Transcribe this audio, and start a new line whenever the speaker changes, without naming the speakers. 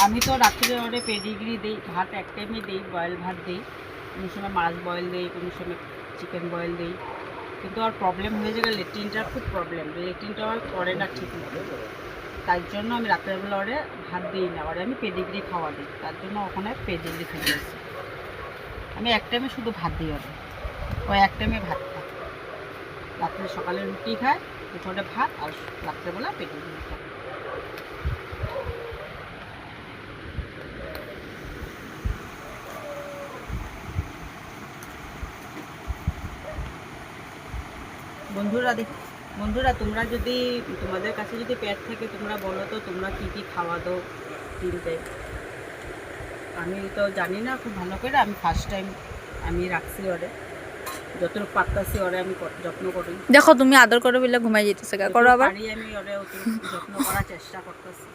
আমি তো রাত্রে ওরে পেডিগ্রি দিই, ভাত এক টাইমে দিই, বয়েল ভাত দিই, কোনো সময় মাছ বয়েল দিই, কোনো সময় চিকেন বয়েল দিই। কিন্তু আর প্রবলেম হয়ে যায়, লেট্রিনটার খুব প্রবলেম, লেট্রিনটা আর করে না ঠিক মতো। তার জন্য আমি রাত্রেবেলা ওরে ভাত দিই না, ওরে আমি পেডিগ্রি খাওয়া দিই, তার জন্য ওখানে পেডিগ্রি খেতে আসি। আমি এক টাইমে শুধু ভাত দিই ওরে, ও এক টাইমে ভাত খায়। রাত্রে সকালে রুটি খায়, দুপুরে ভাত, আর রাত্রেবেলা পেডিগ্রি খায়। বন্ধুরা তোমরা যদি তোমাদের কাছে যদি পেট থাকে তোমরা বলো তো তোমরা কি কি খাওয়া দাও কিনতে। আমি তো জানি না খুব ভালো করে, আমি ফার্স্ট টাইম আমি রাখছি ওরে, যতটুকু পারতাছি ওরে আমি যত্ন করি।
দেখো তুমি আদর করে বলে ঘুমাই যেতেছে, করো আবার।
আমি ওরে যত্ন করার চেষ্টা করতেছি।